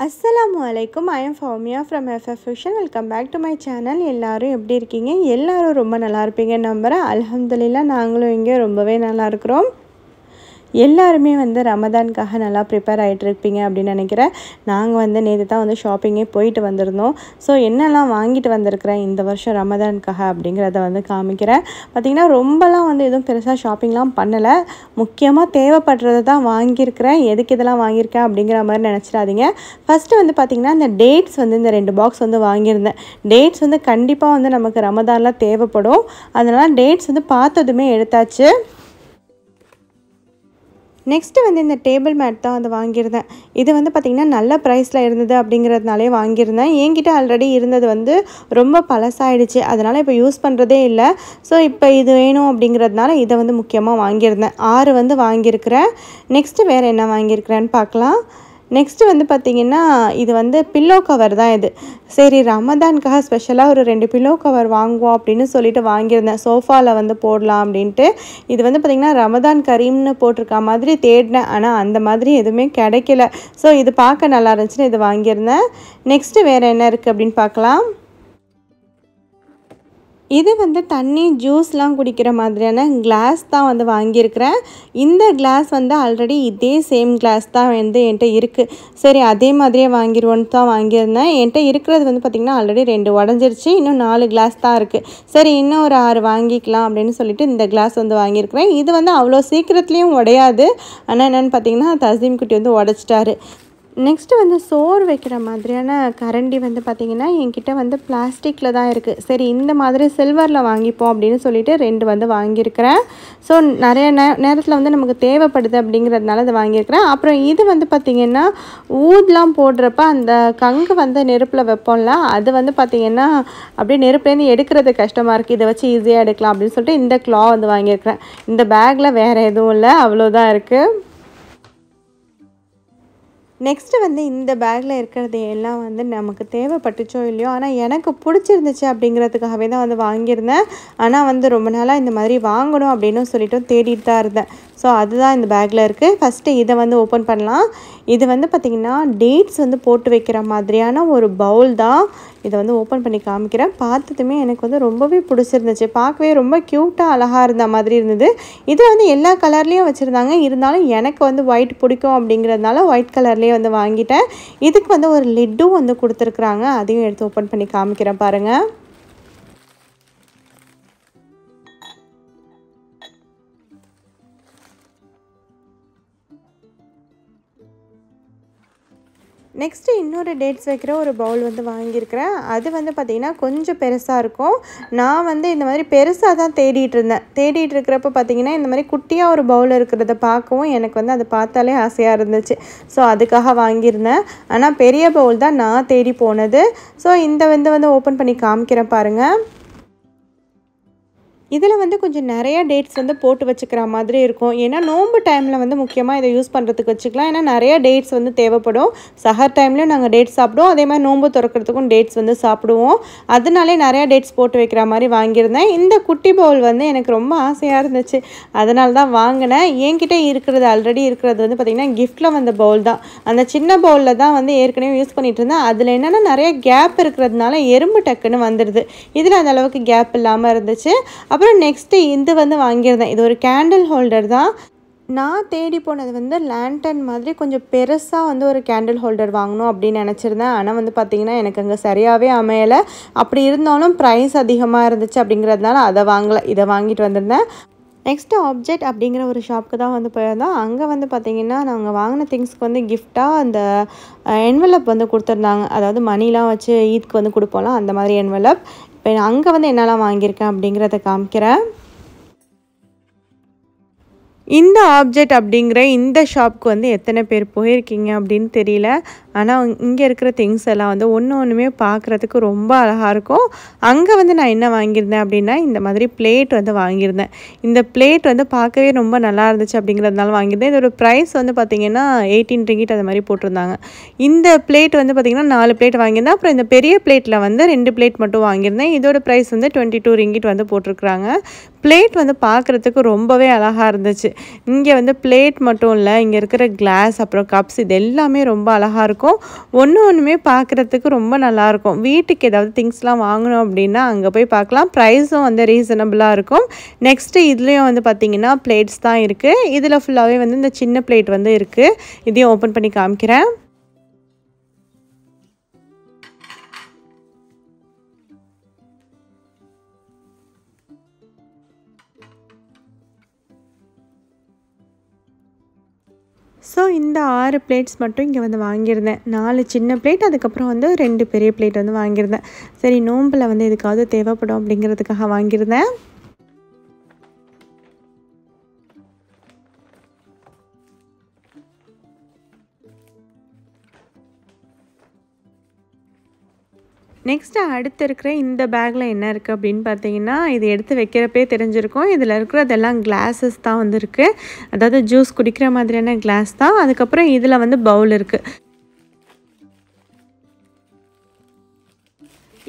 Assalamualaikum. I am Faumia from FF Fusion. Welcome back to my channel. எல்லாரும் எப்படி இருக்கீங்க? எல்லாரும் ரொம்ப நல்லா இருப்பீங்க நம்புறேன். அல்ஹம்துலில்லாஹ் நாங்களும் இங்கே ரொம்பவே நல்லா இருக்கிறோம். எல்லாருமே வந்து ரமதானுக்காக நல்லா ப்ரிப்பேர் ஆகிட்டு இருப்பீங்க அப்படின்னு நினைக்கிறேன். நாங்கள் நேற்று தான் ஷாப்பிங்கே போயிட்டு வந்திருந்தோம். ஸோ என்னெல்லாம் வாங்கிட்டு வந்திருக்கிறேன் இந்த வருஷம் ரமதானுக்காக அப்படிங்கிறத காமிக்கிறேன். பார்த்திங்கன்னா ரொம்பலாம் எதுவும் பெருசாக ஷாப்பிங்லாம் பண்ணலை. முக்கியமாக தேவைப்படுறதை தான் வாங்கியிருக்கிறேன். எதுக்கு இதெல்லாம் வாங்கியிருக்கேன் அப்படிங்கிற மாதிரி நினச்சிடாதீங்க. ஃபஸ்ட்டு பார்த்திங்கன்னா இந்த டேட்ஸ் இந்த 2 பாக்ஸ் வாங்கியிருந்தேன். டேட்ஸ் கண்டிப்பாக நமக்கு ரமதானில் தேவைப்படும். அதனால் டேட்ஸ் பார்த்ததுமே எடுத்தாச்சு. நெக்ஸ்ட்டு இந்த டேபிள் மேட் தான் வாங்கியிருந்தேன். இது பார்த்திங்கன்னா நல்ல ப்ரைஸில் இருந்தது அப்படிங்கிறதுனாலே வாங்கியிருந்தேன். என்கிட்ட ஆல்ரெடி இருந்தது ரொம்ப பழசாயிடுச்சு. அதனால் இப்போ யூஸ் பண்ணுறதே இல்லை. ஸோ இப்போ இது வேணும் அப்படிங்கிறதுனால இதை முக்கியமாக வாங்கியிருந்தேன். 6 வாங்கியிருக்கிறேன். நெக்ஸ்ட்டு வேறு என்ன வாங்கியிருக்கிறேன்னு பார்க்கலாம். நெக்ஸ்ட்டு பார்த்திங்கன்னா இது பில்லோ கவர் தான் இது. சரி ரமதானுக்காக ஸ்பெஷலாக ஒரு 2 பில்லோ கவர் வாங்குவோம் அப்படின்னு சொல்லிட்டு வாங்கியிருந்தேன். சோஃபாவில் போடலாம் அப்படின்ட்டு. இது பார்த்திங்கன்னா ரமதான் கரீம்னு போட்டிருக்க மாதிரி தேடினேன். ஆனால் அந்த மாதிரி எதுவுமே கிடைக்கல. ஸோ இது பார்க்க நல்லா இருந்துச்சுன்னு இது வாங்கியிருந்தேன். நெக்ஸ்ட்டு வேறு என்ன இருக்குது அப்படின்னு பார்க்கலாம். இது தண்ணி ஜூஸ்லாம் குடிக்கிற மாதிரியான கிளாஸ் தான் வாங்கியிருக்கிறேன். இந்த கிளாஸ் ஆல்ரெடி இதே சேம் கிளாஸ் தான் என்கிட்ட இருக்குது. சரி அதே மாதிரியே வாங்கிடுவோன்னு தான் வாங்கியிருந்தேன். என்கிட்ட இருக்கிறது பார்த்திங்கன்னா ஆல்ரெடி 2 உடஞ்சிருச்சு. இன்னும் 4 கிளாஸ் தான் இருக்குது. சரி இன்னும் ஒரு 6 வாங்கிக்கலாம் அப்படின்னு சொல்லிட்டு இந்த கிளாஸ் வாங்கியிருக்கிறேன். இது அவ்வளோ சீக்கிரத்துலேயும் உடையாது. ஆனால் என்னென்னு பார்த்திங்கன்னா தசீம் குட்டி உடச்சிட்டாரு. நெக்ஸ்ட்டு சோறு வைக்கிற மாதிரியான கரண்டி பார்த்திங்கன்னா என்கிட்ட பிளாஸ்டிக்கில் தான் இருக்குது. சரி இந்த மாதிரி சில்வரில் வாங்கிப்போம் அப்படின்னு சொல்லிட்டு 2 வாங்கியிருக்கிறேன். ஸோ நிறைய நேரத்தில் நமக்கு தேவைப்படுது அப்படிங்கிறதுனால இதை வாங்கியிருக்கிறேன். அப்புறம் இது பார்த்திங்கன்னா ஊதெலாம் போடுறப்ப அந்த கங்கு நெருப்பில் வைப்போம்ல அது பார்த்திங்கன்னா அப்படியே நெருப்புலேருந்து எடுக்கிறது கஷ்டமாக இருக்குது. இதை வச்சு ஈஸியாக எடுக்கலாம் அப்படின்னு சொல்லிட்டு இந்த க்ளா வாங்கியிருக்கிறேன். இந்த பேக்கில் வேறு எதுவும் இல்லை, அவ்வளோதான் இருக்குது. நெக்ஸ்ட்டு இந்த பேக்கில் இருக்கிறது எல்லாம் நமக்கு தேவைப்பட்டுச்சோ இல்லையோ, ஆனால் எனக்கு பிடிச்சிருந்துச்சு அப்படிங்கிறதுக்காகவே தான் வாங்கியிருந்தேன். ஆனால் ரொம்ப நாளாக இந்த மாதிரி வாங்கணும் அப்படின்னு சொல்லிட்டு தேடிட்டு தான் இருந்தேன். ஸோ அதுதான் இந்த பேக்கில் இருக்குது. ஃபஸ்ட்டு இதை ஓப்பன் பண்ணலாம். இது பார்த்திங்கன்னா டேட்ஸ் போட்டு வைக்கிற மாதிரியான ஒரு பவுல் தான். இதை ஓப்பன் பண்ணி காமிக்கிறேன். பார்த்ததுமே எனக்கு ரொம்பவே பிடிச்சிருந்துச்சு. பார்க்கவே ரொம்ப க்யூட்டாக அழகாக இருந்த மாதிரி இருந்தது. இது எல்லா கலர்லேயும் வச்சுருந்தாங்க. இருந்தாலும் எனக்கு ஒயிட் பிடிக்கும் அப்படிங்கிறதுனால ஒயிட் கலர்லேயே வாங்கிட்டேன். இதுக்கு ஒரு லிட்டும் கொடுத்துருக்குறாங்க. அதையும் எடுத்து ஓப்பன் பண்ணி காமிக்கிறேன் பாருங்கள். நெக்ஸ்ட்டு இன்னொரு டேட்ஸ் வைக்கிற ஒரு பவுல் வாங்கியிருக்கிறேன். அது பார்த்திங்கன்னா கொஞ்சம் பெருசாக இருக்கும். நான் இந்த மாதிரி பெருசாக தான் தேடிட்டு இருக்கிறப்ப பார்த்திங்கன்னா இந்த மாதிரி குட்டியாக ஒரு பவுல் இருக்கிறத பார்க்கவும் எனக்கு அதை பார்த்தாலே ஆசையாக இருந்துச்சு. ஸோ அதுக்காக வாங்கியிருந்தேன். ஆனால் பெரிய பவுல் தான் நான் தேடி போனது. ஸோ இந்த ஓப்பன் பண்ணி காமிக்கிறேன் பாருங்கள். இதில் கொஞ்சம் நிறைய டேட்ஸ் போட்டு வச்சுக்கிற மாதிரி இருக்கும். ஏன்னா நோன்பு டைமில் முக்கியமாக இதை யூஸ் பண்ணுறதுக்கு வச்சுக்கலாம். ஏன்னா நிறைய டேட்ஸ் தேவைப்படும். சஹர் டைம்லேயும் நாங்கள் டேட்ஸ் சாப்பிடுவோம். அதே மாதிரி நோன்பு திறக்கிறதுக்கும் டேட்ஸ் சாப்பிடுவோம். அதனாலே நிறையா டேட்ஸ் போட்டு வைக்கிற மாதிரி வாங்கியிருந்தேன். இந்த குட்டி பவுல் எனக்கு ரொம்ப ஆசையாக இருந்துச்சு. அதனால தான் வாங்கினேன். என்கிட்ட இருக்கிறது ஆல்ரெடி இருக்கிறது பார்த்திங்கன்னா கிஃப்ட்டில் வந்த பவுல் தான். அந்த சின்ன பவுலில் தான் ஏற்கனவே யூஸ் பண்ணிகிட்டு இருந்தேன். அதில் என்னென்னா நிறைய கேப் இருக்கிறதுனால எறும்பு டக்குன்னு வந்துடுது. இதில் அந்த அளவுக்கு கேப் இல்லாமல் இருந்துச்சு. அப்புறம் நெக்ஸ்ட்டு இது வாங்கியிருந்தேன். இது ஒரு கேண்டில் ஹோல்டர் தான். நான் தேடி போனது லேண்டன் மாதிரி கொஞ்சம் பெருசாக ஒரு கேண்டில் ஹோல்டர் வாங்கணும் அப்படின்னு நினச்சிருந்தேன். ஆனால் பார்த்திங்கன்னா எனக்கு அங்கே சரியாகவே அமையலை. அப்படி இருந்தாலும் ப்ரைஸ் அதிகமாக இருந்துச்சு அப்படிங்கிறதுனால அதை வாங்கலை. இதை வாங்கிட்டு வந்திருந்தேன். நெக்ஸ்ட்டு ஆப்ஜெக்ட் அப்படிங்கிற ஒரு ஷாப்புக்கு தான் போயிருந்தோம். அங்கே பார்த்திங்கன்னா நாங்கள் வாங்கின திங்ஸ்க்கு கிஃப்டாக அந்த என்வலப் கொடுத்துருந்தாங்க. அதாவது மணிலாம் வச்சு ஈத்க்கு கொடுப்போம்ல அந்த மாதிரி என்வலப். இப்போ அங்கே என்னெல்லாம் வாங்கியிருக்கேன் அப்படிங்கிறத காமிக்கிறேன். இந்த ஆப்ஜெக்ட் அப்படிங்கிற இந்த ஷாப்புக்கு எத்தனை பேர் போயிருக்கீங்க அப்படின்னு தெரியல. ஆனால் இங்கே இருக்கிற திங்ஸ் எல்லாம் ஒன்றுமே பார்க்குறதுக்கு ரொம்ப அழகாக இருக்கும். அங்கே நான் என்ன வாங்கியிருந்தேன் அப்படின்னா இந்த மாதிரி பிளேட் வாங்கியிருந்தேன். இந்த பிளேட் பார்க்கவே ரொம்ப நல்லா இருந்துச்சு அப்படிங்கிறதுனால வாங்கியிருந்தேன். இதோட ப்ரைஸ் பார்த்திங்கன்னா 18 ரிங்கிட் அது மாதிரி போட்டிருந்தாங்க. இந்த பிளேட் பார்த்திங்கன்னா 4 பிளேட் வாங்கியிருந்தேன். அப்புறம் இந்த பெரிய பிளேட்டில் 2 பிளேட் மட்டும் வாங்கியிருந்தேன். இதோட ப்ரைஸ் 22 ரிங்கிட் போட்டிருக்கிறாங்க. பிளேட் வந்து பார்க்குறதுக்கு ரொம்பவே அழகாக இருந்துச்சு. இங்கே வந்து பிளேட் மட்டும் இல்லை, இங்கே இருக்கிற கிளாஸ் அப்புறம் கப்ஸ் இது எல்லாமே ரொம்ப அழகாக இருக்கும். ஒன்றுமே பார்க்குறதுக்கு ரொம்ப நல்லாயிருக்கும். வீட்டுக்கு ஏதாவது திங்ஸ்லாம் வாங்கணும் அப்படின்னா அங்கே போய் பார்க்கலாம். ப்ரைஸும் வந்து ரீசனபிளாக இருக்கும். நெக்ஸ்ட்டு இதுலேயும் வந்து பார்த்திங்கன்னா பிளேட்ஸ் தான் இருக்குது. இதில் ஃபுல்லாகவே வந்து இந்த சின்ன பிளேட் வந்து இருக்குது. இதையும் ஓப்பன் பண்ணி காமிக்கிறேன். ஸோ இந்த 6 பிளேட்ஸ் மட்டும் இங்கே வந்து வாங்கியிருந்தேன். 4 சின்ன பிளேட், அதுக்கப்புறம் வந்து 2 பெரிய பிளேட் வந்து வாங்கியிருந்தேன். சரி, நோம்பில் வந்து எதுக்காவது தேவைப்படும் அப்படிங்கிறதுக்காக வாங்கியிருந்தேன். நெக்ஸ்ட்டு அடுத்து இருக்கிற இந்த பேக்கில் என்ன இருக்குது அப்படின்னு பார்த்தீங்கன்னா, இது எடுத்து வைக்கிறப்பே தெரிஞ்சிருக்கும். இதில் இருக்கிறதெல்லாம் கிளாஸஸ் தான் வந்து இருக்குது. அதாவது ஜூஸ் குடிக்கிற மாதிரியான கிளாஸ் தான். அதுக்கப்புறம் இதில் வந்து பவுல் இருக்குது.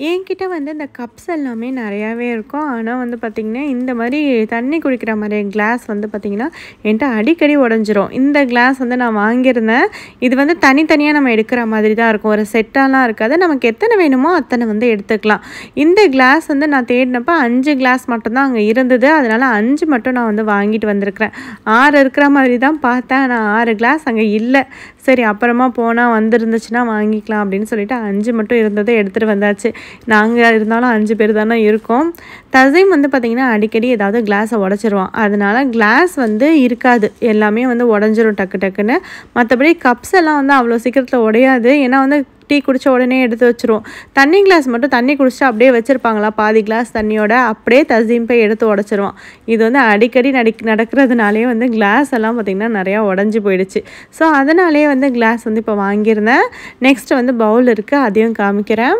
என்கிட்ட வந்து இந்த கப்ஸ் எல்லாமே நிறையாவே இருக்கும். ஆனால் வந்து பார்த்திங்கன்னா இந்த மாதிரி தண்ணி குடிக்கிற மாதிரி கிளாஸ் வந்து பார்த்திங்கன்னா என்கிட்ட அடிக்கடி உடஞ்சிரும். இந்த கிளாஸ் வந்து நான் வாங்கியிருந்தேன். இது வந்து தனித்தனியாக நம்ம எடுக்கிற மாதிரி தான் இருக்கும். ஒரு செட்டாலாம் இருக்காது. நமக்கு எத்தனை வேணுமோ அத்தனை வந்து எடுத்துக்கலாம். இந்த கிளாஸ் வந்து நான் தேடினப்போ 5 கிளாஸ் மட்டும்தான் அங்கே இருந்தது. அதனால் 5 மட்டும் நான் வந்து வாங்கிட்டு வந்திருக்கிறேன். 6 இருக்கிற மாதிரி தான் பார்த்தேன். ஆனால் 6 கிளாஸ் அங்கே இல்லை. சரி, அப்புறமா போனால் வந்துருந்துச்சுன்னா வாங்கிக்கலாம் அப்படின்னு சொல்லிட்டு 5 மட்டும் இருந்ததை எடுத்துகிட்டு வந்தாச்சு. நாங்கள் இருந்தாலும் 5 பேர் தானே இருக்கோம். தசீம் வந்து பார்த்திங்கன்னா அடிக்கடி ஏதாவது கிளாஸை உடச்சிருவான். அதனால கிளாஸ் வந்து இருக்காது, எல்லாமே வந்து உடஞ்சிரும் டக்கு டக்குன்னு. மற்றபடி கப்ஸ் எல்லாம் வந்து அவ்வளோ சீக்கிரத்தில் உடையாது. ஏன்னா வந்து டீ குடித்த உடனே எடுத்து வச்சுருவோம். தண்ணி கிளாஸ் மட்டும் தண்ணி குடிச்சிட்டு அப்படியே வச்சுருப்பாங்களா, பாதி கிளாஸ் தண்ணியோட அப்படியே தசீம் போய் எடுத்து உடச்சிருவான். இது வந்து அடிக்கடி நடக்கிறதுனாலே வந்து கிளாஸ் எல்லாம் பார்த்திங்கன்னா நிறையா உடஞ்சி போயிடுச்சு. ஸோ அதனாலே வந்து கிளாஸ் வந்து இப்போ வாங்கியிருந்தேன். நெக்ஸ்ட்டு வந்து பவுல் இருக்குது, அதையும் காமிக்கிறேன்.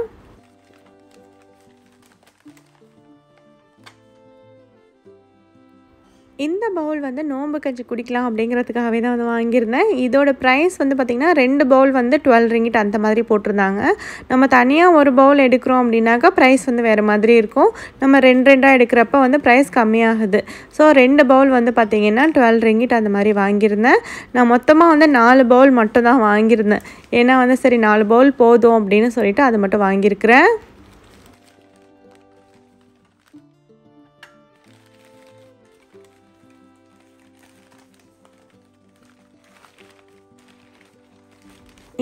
இந்த பவுல் வந்து நோம்பு கஞ்சி குடிக்கலாம் அப்படிங்கிறதுக்காகவே தான் வந்து வாங்கியிருந்தேன். இதோட ப்ரைஸ் வந்து பார்த்திங்கன்னா 2 பவுல் வந்து 12 ரிங்கிட் அந்த மாதிரி போட்டிருந்தாங்க. நம்ம தனியாக ஒரு பவுல் எடுக்கிறோம் அப்படின்னாக்கா ப்ரைஸ் வந்து வேறு மாதிரி இருக்கும். நம்ம 2 எடுக்கிறப்ப வந்து ப்ரைஸ் கம்மியாகுது. ஸோ 2 பவுல் வந்து பார்த்திங்கன்னா 12 ரிங்கிட் அந்த மாதிரி வாங்கியிருந்தேன். நான் மொத்தமாக வந்து 4 பவுல் மட்டும் தான் வாங்கியிருந்தேன். ஏன்னா வந்து சரி 4 பவுல் போதும் அப்படின்னு சொல்லிட்டு அது மட்டும் வாங்கியிருக்கிறேன்.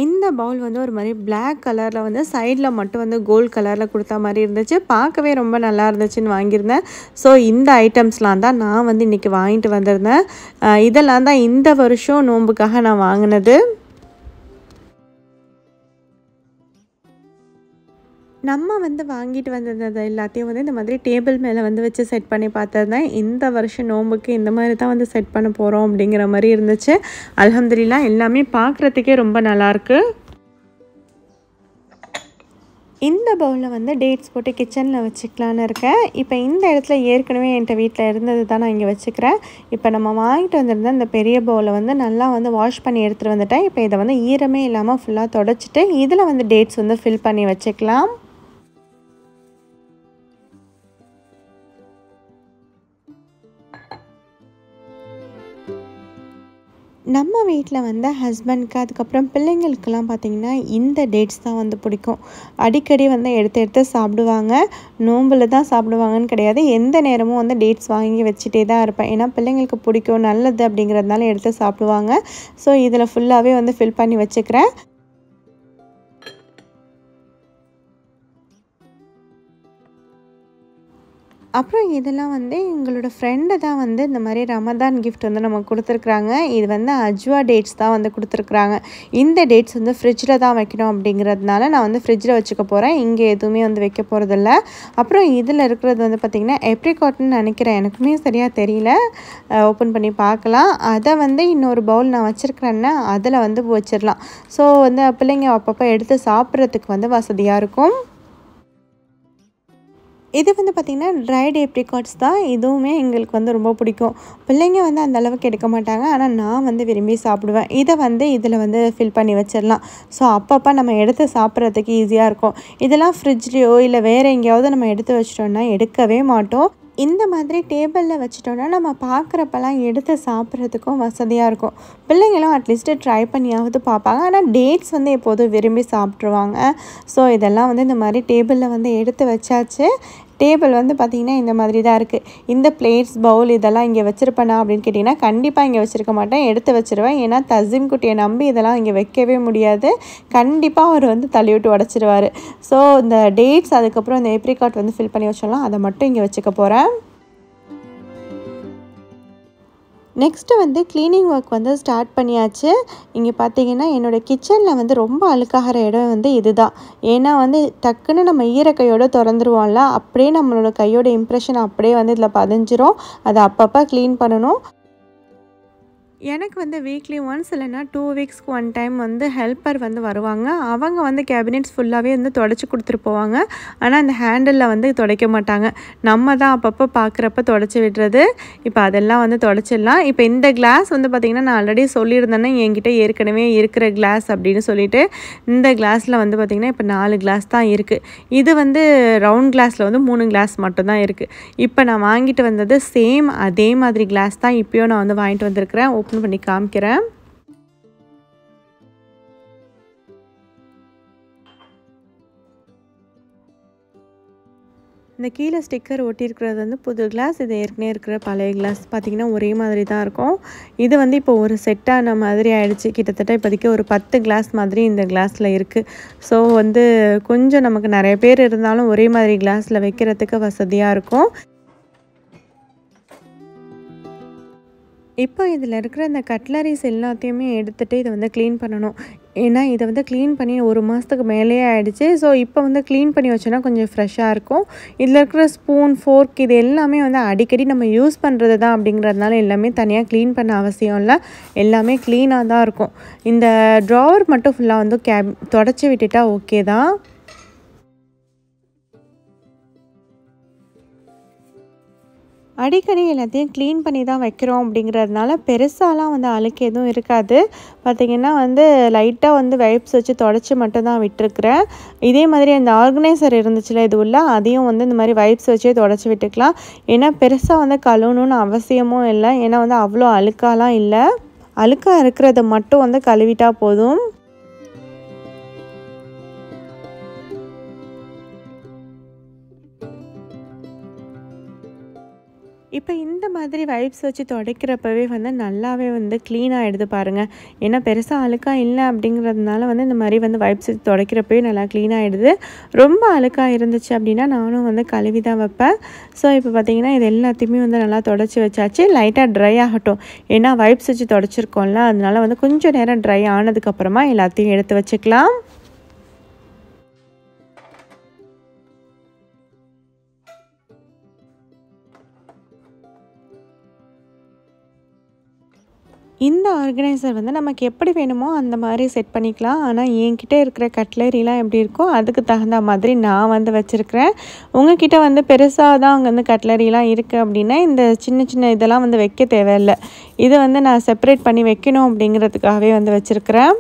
இந்த பவுல் வந்து ஒரு மாதிரி பிளாக் கலரில் வந்து சைடில் மட்டும் வந்து கோல்டு கலரில் கொடுத்தா மாதிரி இருந்துச்சு. பார்க்கவே ரொம்ப நல்லா இருந்துச்சுன்னு வாங்கியிருந்தேன். ஸோ இந்த ஐட்டம்ஸ்லாம் தான் நான் வந்து இன்றைக்கி வாங்கிட்டு வந்திருந்தேன். இதெல்லாம் தான் இந்த வருஷம் நோன்புக்காக நான் வாங்கினது. நம்ம வந்து வாங்கிட்டு வந்தது எல்லாத்தையும் வந்து இந்த மாதிரி டேபிள் மேலே வந்து வச்சு செட் பண்ணி பார்த்துருந்தேன். இந்த வருஷம் நோம்புக்கு இந்த மாதிரி தான் வந்து செட் பண்ண போகிறோம் அப்படிங்கிற மாதிரி இருந்துச்சு. அல்ஹம்துலில்லாஹ் எல்லாமே பார்க்குறதுக்கே ரொம்ப நல்லாயிருக்கு. இந்த பவுலில் வந்து டேட்ஸ் போட்டு கிச்சனில் வச்சுக்கலான்னு இருக்கேன். இப்போ இந்த இடத்துல ஏற்கனவே என்கிட்ட வீட்டில் இருந்தது தான் நான் இங்கே வச்சுக்கிறேன். இப்போ நம்ம வாங்கிட்டு வந்திருந்த இந்த பெரிய பவுலை வந்து நல்லா வந்து வாஷ் பண்ணி எடுத்துகிட்டு வந்துட்டேன். இப்போ இதை வந்து ஈரமே இல்லாமல் ஃபுல்லாக தொடச்சிட்டு இதில் வந்து டேட்ஸ் வந்து ஃபில் பண்ணி வச்சுக்கலாம். நம்ம வீட்டில் வந்து ஹஸ்பண்ட்க்கு அதுக்கப்புறம் பிள்ளைங்களுக்கெல்லாம் பார்த்திங்கன்னா இந்த டேட்ஸ் தான் வந்து பிடிக்கும். அடிக்கடி வந்து எடுத்து சாப்பிடுவாங்க. நோம்பில் தான் சாப்பிடுவாங்கன்னு கிடையாது, எந்த நேரமும் வந்து டேட்ஸ் வாங்கி வச்சுட்டே தான் இருப்பேன். ஏன்னா பிள்ளைங்களுக்கு பிடிக்கும், நல்லது அப்படிங்கிறதுனால எடுத்து சாப்பிடுவாங்க. ஸோ இதில் ஃபுல்லாகவே வந்து ஃபில் பண்ணி வச்சுக்கிறேன். அப்புறம் இதெல்லாம் வந்து எங்களோட ஃப்ரெண்டு தான் வந்து இந்த மாதிரி ரமதான் கிஃப்ட் வந்து நமக்கு கொடுத்துருக்குறாங்க. இது வந்து அஜ்வா டேட்ஸ் தான் வந்து கொடுத்துருக்குறாங்க. இந்த டேட்ஸ் வந்து ஃப்ரிட்ஜில் தான் வைக்கணும் அப்படிங்கிறதுனால நான் வந்து ஃப்ரிட்ஜில் வச்சுக்க போகிறேன். இங்கே எதுவுமே வந்து வைக்க போகிறதில்ல. அப்புறம் இதில் இருக்கிறது வந்து பார்த்திங்கன்னா ஏப்ரிகாட்னு நினைக்கிறேன், எனக்குமே சரியாக தெரியல. ஓப்பன் பண்ணி பார்க்கலாம். அதை வந்து இன்னொரு பவுல் நான் வச்சுருக்கிறேன்னா அதில் வந்து வச்சிடலாம். ஸோ வந்து பிள்ளைங்க அப்பப்போ எடுத்து சாப்பிட்றதுக்கு வந்து வசதியாக இருக்கும். இது வந்து பார்த்திங்கன்னா ட்ரைட் ஏப்ரிகாட்ஸ் தான். இதுவுமே எங்களுக்கு வந்து ரொம்ப பிடிக்கும். பிள்ளைங்க வந்து அந்த அளவுக்கு எடுக்க மாட்டாங்க, ஆனால் நான் வந்து விரும்பி சாப்பிடுவேன். இதை வந்து இதில் வந்து ஃபில் பண்ணி வச்சிடலாம். ஸோ அப்பப்போ நம்ம எடுத்து சாப்பிட்றதுக்கு ஈஸியாக இருக்கும். இதெல்லாம் ஃப்ரிட்ஜ்லேயோ இல்லை வேறு எங்கேயாவது நம்ம எடுத்து வச்சிட்டோம்னா எடுக்கவே மாட்டோம். இந்த மாதிரி டேபிளில் வச்சுட்டோன்னா நம்ம பார்க்குறப்பெல்லாம் எடுத்து சாப்பிட்றதுக்கும் வசதியாக இருக்கும். பிள்ளைங்களும் அட்லீஸ்ட்டு ட்ரை பண்ணியாவது பார்ப்பாங்க. ஆனால் டேட்ஸ் வந்து எப்போதும் விரும்பி சாப்பிட்ருவாங்க. ஸோ இதெல்லாம் வந்து இந்த மாதிரி டேபிளில் வந்து எடுத்து வச்சாச்சு. டேபிள் வந்து பார்த்திங்கன்னா இந்த மாதிரி தான் இருக்குது. இந்த பிளேட்ஸ், பவுல் இதெல்லாம் இங்கே வச்சுருப்பேனா அப்படின்னு கேட்டிங்கன்னா கண்டிப்பாக இங்கே வச்சுருக்க மாட்டேன், எடுத்து வச்சுருவேன். ஏன்னா தசீம் குட்டியை நம்பி இதெல்லாம் இங்கே வைக்கவே முடியாது. கண்டிப்பாக அவர் வந்து தள்ளிவிட்டு உடச்சிருவார். ஸோ இந்த டேட்ஸ் அதுக்கப்புறம் இந்த ஏப்ரிகாட் வந்து ஃபில் பண்ணி வச்சோம்னா அதை மட்டும் இங்கே வச்சுக்க போகிறேன். நெக்ஸ்ட்டு வந்து க்ளீனிங் ஒர்க் வந்து ஸ்டார்ட் பண்ணியாச்சு. இங்கே பார்த்தீங்கன்னா என்னோடய கிச்சனில் வந்து ரொம்ப அழுக்காகிற இடம் வந்து இதுதான். ஏன்னா வந்து டக்குன்னு நம்ம ஈரக்கையோடு திறந்துருவோம்ல, அப்படியே நம்மளோட கையோட இம்ப்ரெஷன் அப்படியே வந்து இதில் பதிஞ்சிரும். அதை அப்பப்போ க்ளீன் பண்ணணும். எனக்கு வந்து வீக்லி ஒன்ஸ் இல்லைனா 2 வீக்ஸ்க்கு 1 டைம் வந்து ஹெல்ப்பர் வந்து வருவாங்க. அவங்க வந்து கேபினெட்ஸ் ஃபுல்லாகவே வந்து துடைச்சி கொடுத்துட்டு போவாங்க. ஆனால் அந்த ஹேண்டிலில் வந்து துடைக்க மாட்டாங்க. நம்ம தான் அப்பப்போ பார்க்குறப்ப துடைச்சி விடுறது. இப்போ அதெல்லாம் வந்து துடைச்சிடலாம். இப்போ இந்த கிளாஸ் வந்து பார்த்திங்கன்னா நான் ஆல்ரெடி சொல்லியிருந்தேன்னா என்கிட்ட ஏற்கனவே இருக்கிற கிளாஸ் அப்படின்னு சொல்லிட்டு, இந்த கிளாஸில் வந்து பார்த்திங்கன்னா இப்போ 4 கிளாஸ் தான் இருக்குது. இது வந்து ரவுண்ட் கிளாஸில் வந்து 3 கிளாஸ் மட்டும்தான் இருக்குது. இப்போ நான் வாங்கிட்டு வந்தது சேம் அதே மாதிரி கிளாஸ் தான் இப்போயும் நான் வந்து வாங்கிட்டு வந்திருக்கிறேன். ஓப்பன் பண்ணி காமிக்கிறேன். இந்த கீழே ஸ்டிக்கர் ஒட்டியிருக்கிறது வந்து புது கிளாஸ். இது ஏற்கனவே இருக்கிற பழைய கிளாஸ் பார்த்திங்கன்னா ஒரே மாதிரி தான் இருக்கும். இது வந்து இப்போ ஒரு செட்டான மாதிரி ஆகிடுச்சு. கிட்டத்தட்ட இப்போதைக்கு ஒரு 10 கிளாஸ் மாதிரி இந்த கிளாஸில் இருக்குது. ஸோ வந்து கொஞ்சம் நமக்கு நிறைய பேர் இருந்தாலும் ஒரே மாதிரி கிளாஸில் வைக்கிறதுக்கு வசதியாக இருக்கும். இப்போ இதில் இருக்கிற இந்த கட்லரிஸ் எல்லாத்தையுமே எடுத்துகிட்டு இதை வந்து க்ளீன் பண்ணணும். ஏன்னா இதை வந்து க்ளீன் பண்ணி 1 மாதத்துக்கு மேலேயே ஆகிடுச்சு. ஸோ இப்போ வந்து க்ளீன் பண்ணி வச்சோன்னா கொஞ்சம் ஃப்ரெஷ்ஷாக இருக்கும். இதில் இருக்கிற ஸ்பூன், ஃபோர்க் இது எல்லாமே வந்து அடிக்கடி நம்ம யூஸ் பண்ணுறது தான் அப்படிங்கிறதுனால எல்லாமே தனியாக க்ளீன் பண்ண அவசியம் இல்லை. எல்லாமே க்ளீனாக தான் இருக்கும். இந்த ட்ராவர் மட்டும் ஃபுல்லாக வந்து தொடச்சி விட்டுட்டா ஓகே தான். அடிக்கடி எல்லாத்தையும் க்ளீன் பண்ணி தான் வைக்கிறோம் அப்படிங்கிறதுனால பெருசாலாம் வந்து அழுக்கு எதுவும் இருக்காது. பார்த்திங்கன்னா வந்து லைட்டாக வந்து வைப்ஸ் வச்சு தொடச்சி மட்டும் தான் விட்டுருக்குறேன். இதே மாதிரி அந்த ஆர்கனைசர் இருந்துச்சுல இது உள்ள, அதையும் வந்து இந்த மாதிரி வைப்ஸ் வச்சே தொடச்சி விட்டுக்கலாம். ஏன்னா பெருசாக வந்து கழுவணுன்னு அவசியமும் இல்லை. ஏன்னா வந்து அவ்வளோ அழுக்காலாம் இல்லை. அழுக்காக இருக்கிறத மட்டும் வந்து கழுவிட்டா போதும். இப்போ இந்த மாதிரி வைப்ஸ் வச்சு துடைக்கிறப்பவே வந்து நல்லாவே வந்து க்ளீன் ஆகிடுது பாருங்கள். ஏன்னா பெருசாக அழுக்காக இல்லை அப்படிங்கிறதுனால வந்து இந்த மாதிரி வந்து வைப்ஸ் வச்சு துடைக்கிறப்பவே நல்லா க்ளீன் ஆகிடுது. ரொம்ப அழுக்காக இருந்துச்சு அப்படின்னா நானும் வந்து கழுவி தான் வைப்பேன். ஸோ இப்போ பார்த்திங்கன்னா இது எல்லாத்தையுமே வந்து நல்லா தொடச்சி வச்சாச்சு. லைட்டாக ட்ரை ஆகட்டும். ஏன்னா வைப்ஸ் வச்சு தொடச்சிருக்கோம்ல, அதனால வந்து கொஞ்சம் நேரம் ட்ரை ஆனதுக்கப்புறமா எல்லாத்தையும் எடுத்து வச்சுக்கலாம். இந்த ஆர்கனைசர் வந்து நமக்கு எப்படி வேணுமோ அந்த மாதிரி செட் பண்ணிக்கலாம். ஆனால் என்கிட்ட இருக்கிற கட்லரிலாம் எப்படி இருக்கோ அதுக்கு தகுந்த மாதிரி நான் வந்து வச்சுருக்கிறேன். உங்ககிட்ட வந்து பெருசாக தான் அங்கே வந்து கட்லரிலாம் இருக்குது அப்படின்னா இந்த சின்ன சின்ன இதெல்லாம் வந்து வைக்க தேவையில்லை. இது வந்து நான் செப்பரேட் பண்ணி வைக்கணும் அப்படிங்கிறதுக்காகவே வந்து வச்சுருக்கிறேன்.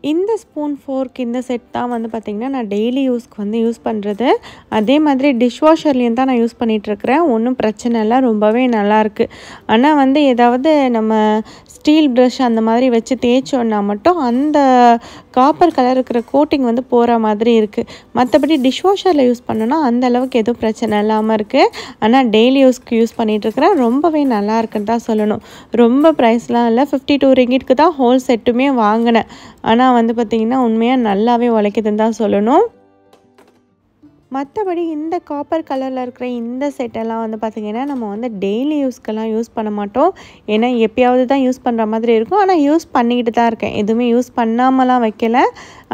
இந்த ஸ்பூன், ஃபோர்க் இந்த செட் தான் வந்து பார்த்திங்கன்னா நான் டெய்லி யூஸ்க்கு வந்து யூஸ் பண்ணுறது. அதே மாதிரி டிஷ்வாஷர்லேயும் தான் நான் யூஸ் பண்ணிகிட்ருக்கிறேன். ஒன்றும் பிரச்சனை இல்லை, ரொம்பவே நல்லாயிருக்கு. ஆனால் வந்து ஏதாவது நம்ம ஸ்டீல் ப்ரஷ் அந்த மாதிரி வச்சு தேய்ச்சோன்னா மட்டும் அந்த காப்பர் கலர் இருக்கிற கோட்டிங் வந்து போகிற மாதிரி இருக்குது. மற்றபடி டிஷ்வாஷரில் யூஸ் பண்ணோன்னா அந்த அளவுக்கு எதுவும் பிரச்சனை இல்லாமல் இருக்குது. ஆனால் டெய்லி யூஸ்க்கு யூஸ் பண்ணிகிட்ருக்கிறேன். ரொம்பவே நல்லா இருக்குன்னு தான் சொல்லணும். ரொம்ப ப்ரைஸ்லாம் இல்லை, 52 ரிங்கிட்க்கு தான் ஹோல் செட்டுமே வாங்கினேன். ஆனால் வந்து பார்த்திங்கன்னா உண்மையாக நல்லாவே உழைக்குதுன்னு தான் சொல்லணும். மற்றபடி இந்த காப்பர் கலரில் இருக்கிற இந்த செட்டெல்லாம் வந்து பார்த்திங்கன்னா நம்ம வந்து டெய்லி யூஸ்க்கெல்லாம் யூஸ் பண்ண மாட்டோம். ஏன்னா எப்பயாவது தான் யூஸ் பண்ணுற மாதிரி இருக்கும். ஆனால் யூஸ் பண்ணிக்கிட்டு தான் இருக்கேன். எதுவுமே யூஸ் பண்ணாமலாம் வைக்கல.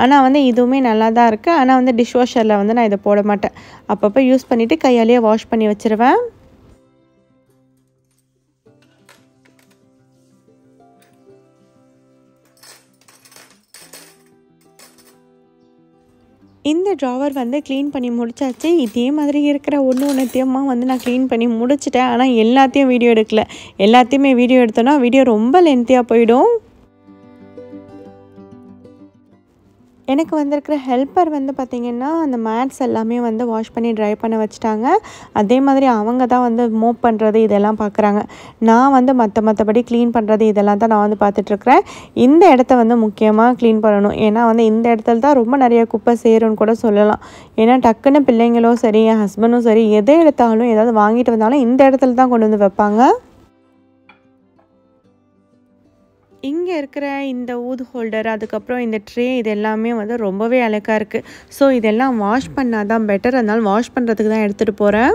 ஆனால் வந்து இதுவுமே நல்லா தான் இருக்குது. ஆனால் வந்து டிஷ்வாஷரில் வந்து நான் இதை போட மாட்டேன். அப்பப்போ யூஸ் பண்ணிவிட்டு கையாலேயே வாஷ் பண்ணி வச்சுருவேன். இந்த ட்ராவர் வந்து க்ளீன் பண்ணி முடிச்சாச்சு. இதே மாதிரி இருக்கிற ஒன்றுத்தையுமா வந்து நான் க்ளீன் பண்ணி முடிச்சிட்டேன். ஆனால் எல்லாத்தையும் வீடியோ எடுக்கல. எல்லாத்தையுமே வீடியோ எடுத்தோன்னா வீடியோ ரொம்ப லென்த்தியாக போயிடும். எனக்கு வந்திருக்கிற ஹெல்ப்பர் வந்து பார்த்திங்கன்னா அந்த மேட்ஸ் எல்லாமே வந்து வாஷ் பண்ணி ட்ரை பண்ண வச்சுட்டாங்க. அதே மாதிரி அவங்க தான் வந்து மோப் பண்ணுறது இதெல்லாம் பார்க்குறாங்க. நான் வந்து மற்றபடி க்ளீன் பண்ணுறது இதெல்லாம் தான் நான் வந்து பார்த்துட்ருக்குறேன். இந்த இடத்த வந்து முக்கியமாக க்ளீன் பண்ணணும். ஏன்னா வந்து இந்த இடத்துல தான் ரொம்ப நிறைய குப்பை சேரும்னு கூட சொல்லலாம். ஏன்னா டக்குன்னு பிள்ளைங்களும் சரி, என் ஹஸ்பண்டும் சரி, எதை எடுத்தாலும் ஏதாவது வாங்கிட்டு வந்தாலும் இந்த இடத்துல தான் கொண்டு வந்து வைப்பாங்க. இங்கே இருக்கிற இந்த ஊது ஹோல்டர், அதுக்கப்புறம் இந்த ட்ரே, இது எல்லாமே வந்து ரொம்பவே அழுக்காக இருக்குது. ஸோ இதெல்லாம் வாஷ் பண்ணால் தான் பெட்டர். அதனால் வாஷ் பண்ணுறதுக்கு தான் எடுத்துகிட்டு போகிறேன்.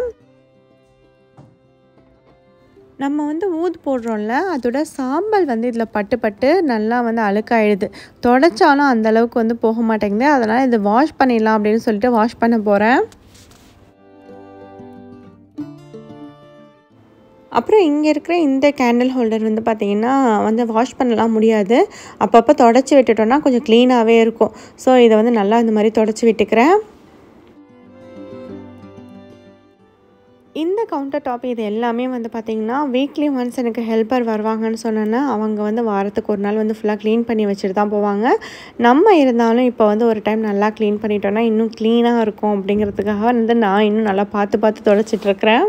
நம்ம வந்து ஊது போடுறோம்ல, அதோட சாம்பல் வந்து இதில் பட்டு நல்லா வந்து அழுக்காயிடுது. தொடச்சாலும் அந்தளவுக்கு வந்து போக மாட்டேங்குது. அதனால் இதை வாஷ் பண்ணிடலாம் அப்படின்னு சொல்லிட்டு வாஷ் பண்ண போகிறேன். அப்புறம் இங்கே இருக்கிற இந்த கேண்டில் ஹோல்டர் வந்து பார்த்திங்கன்னா வந்து வாஷ் பண்ணலாம் முடியாது. அப்பப்போ தொடச்சி விட்டுட்டோன்னா கொஞ்சம் க்ளீனாகவே இருக்கும். ஸோ இதை வந்து நல்லா இந்த மாதிரி தொடச்சி விட்டுக்கிறேன். இந்த கவுண்டர் டாப் இது எல்லாமே வந்து பார்த்திங்கன்னா வீக்லி ஒன்ஸ் எனக்கு ஹெல்ப்பர் வருவாங்கன்னு சொன்னேன்னா அவங்க வந்து வாரத்துக்கு ஒரு நாள் வந்து ஃபுல்லாக க்ளீன் பண்ணி வச்சுட்டு தான் போவாங்க. நம்ம இருந்தாலும் இப்போ வந்து ஒரு டைம் நல்லா க்ளீன் பண்ணிட்டோன்னா இன்னும் க்ளீனாக இருக்கும் அப்படிங்கிறதுக்காக வந்து நான் இன்னும் நல்லா பார்த்து தொடச்சிட்ருக்கிறேன்.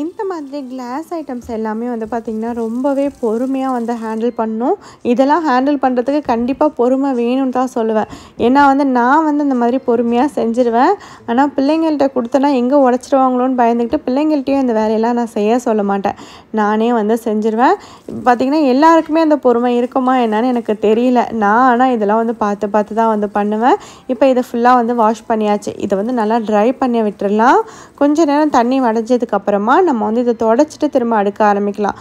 இந்த மாதிரி கிளாஸ் ஐட்டம்ஸ் எல்லாமே வந்து பார்த்திங்கன்னா ரொம்பவே பொறுமையாக வந்து ஹேண்டில் பண்ணணும். இதெல்லாம் ஹேண்டில் பண்ணுறதுக்கு கண்டிப்பாக பொறுமை வேணும்னு தான் சொல்லுவேன். ஏன்னா வந்து நான் வந்து இந்த மாதிரி பொறுமையாக செஞ்சுருவேன். ஆனால் பிள்ளைங்கள்ட்ட கொடுத்தனா எங்கே உடச்சிடுவாங்களோன்னு பயந்துக்கிட்டு பிள்ளைங்கள்ட்டையும் இந்த வேலையெல்லாம் நான் செய்ய சொல்ல மாட்டேன். நானே வந்து செஞ்சுருவேன். பார்த்திங்கன்னா எல்லாருக்குமே அந்த பொறுமை இருக்குமா என்னன்னு எனக்கு தெரியல. நான் ஆனால் இதெல்லாம் வந்து பார்த்து தான் வந்து பண்ணுவேன். இப்போ இதை ஃபுல்லாக வந்து வாஷ் பண்ணியாச்சு. இதை வந்து நல்லா ட்ரை பண்ணி விட்டுடலாம். கொஞ்சம் நேரம் தண்ணி வடைஞ்சதுக்கப்புறமா நம்ம வந்து இதை தொடச்சிட்டு திரும்ப அடுக்க ஆரம்பிக்கலாம்.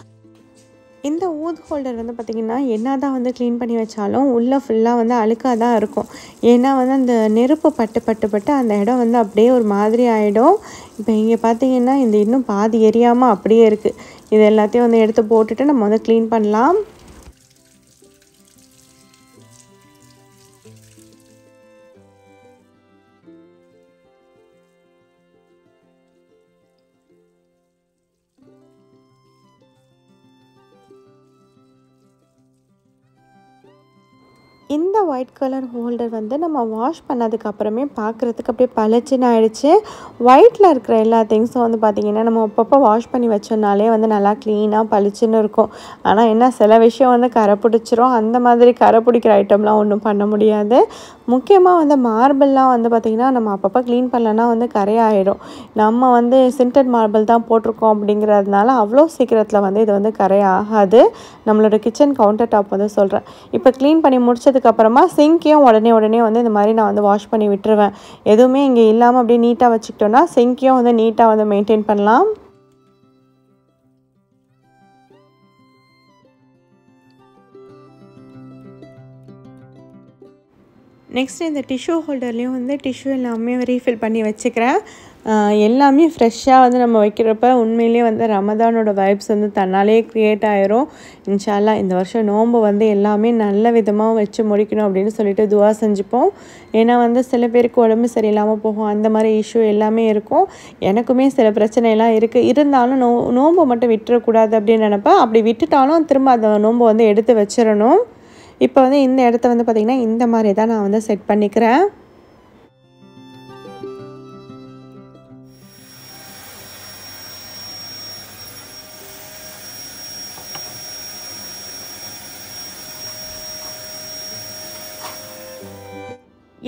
இந்த ஊது ஹோல்டர் வந்து பார்த்திங்கன்னா என்ன தான் வந்து க்ளீன் பண்ணி வச்சாலும் உள்ளே ஃபுல்லாக வந்து அழுக்காக தான் இருக்கும். ஏன்னா வந்து அந்த நெருப்பு பட்டு அந்த இடம் வந்து அப்படியே ஒரு மாதிரி ஆகிடும். இப்போ இங்கே பார்த்திங்கன்னா இந்த இன்னும் பாதி எரியாமல் அப்படியே இருக்குது. இது எல்லாத்தையும் வந்து எடுத்து போட்டுட்டு நம்ம வந்து க்ளீன் பண்ணலாம். இந்த ஒயிட் கலர் ஹோல்டர் வந்து நம்ம வாஷ் பண்ணதுக்கப்புறமே பார்க்குறதுக்கு அப்படியே பளிச்சுன்னு ஆகிடுச்சு. ஒயிட்டில் இருக்கிற எல்லா திங்ஸும் வந்து பார்த்திங்கன்னா நம்ம அப்பப்போ வாஷ் பண்ணி வச்சோம்னாலே வந்து நல்லா க்ளீனாக பளிச்சுன்னு இருக்கும். ஆனால் என்ன சில விஷயம் வந்து கரை பிடிச்சிரும். அந்த மாதிரி கரை பிடிக்கிற ஐட்டம்லாம் ஒன்றும் பண்ண முடியாது. முக்கியமாக வந்து மார்பிள்லாம் வந்து பார்த்திங்கன்னா நம்ம அப்பப்போ க்ளீன் பண்ணலன்னா வந்து கரையாயிடும். நம்ம வந்து சிண்டட் மார்பிள் தான் போட்டிருக்கோம் அப்படிங்கிறதுனால அவ்வளோ சீக்கிரத்தில் வந்து இது வந்து கரையாகாது. நம்மளோட கிச்சன் கவுண்டர் டாப் வந்து சொல்கிறேன். இப்போ க்ளீன் பண்ணி முடிச்சதுக்கப்புறமா சிங்கையும் உடனே வந்து இந்த மாதிரி நான் வந்து வாஷ் பண்ணி விட்டுருவேன். எதுவுமே இங்கே இல்லாமல் அப்படியே நீட்டாக வச்சுக்கிட்டோன்னா சிங்கையும் வந்து நீட்டாக வந்து மெயின்டைன் பண்ணலாம். நெக்ஸ்ட்டு இந்த டிஷ்யூ ஹோல்டர்லேயும் வந்து டிஷ்யூ எல்லாமே ரீஃபில் பண்ணி வச்சுக்கிறேன். எல்லாமே ஃப்ரெஷ்ஷாக வந்து நம்ம வைக்கிறப்ப உண்மையிலேயே வந்து ரமதானோட வைப்ஸ் வந்து தன்னாலே க்ரியேட் ஆயிரும். இன்ஷா அல்லாஹ் இந்த வருஷம் நோன்பு வந்து எல்லாமே நல்ல விதமாக வச்சு முடிக்கணும் அப்படின்னு சொல்லிட்டு துவா செஞ்சுப்போம். ஏன்னா வந்து சில பேருக்கு உடம்பு சரியில்லாமல் போகும். அந்த மாதிரி இஷ்யூ எல்லாமே இருக்கும். எனக்குமே சில பிரச்சனைலாம் இருக்குது. இருந்தாலும் நோன்பை மட்டும் விட்டுறக்கூடாது அப்படின்னு நினப்பேன். அப்படி விட்டுட்டாலும் திரும்ப அந்த நோன்பை வந்து எடுத்து வச்சிடணும். இப்போ வந்து இந்த இடத்த வந்து பார்த்திங்கன்னா இந்த மாதிரி தான் நான் வந்து செட் பண்ணிக்கிறேன்.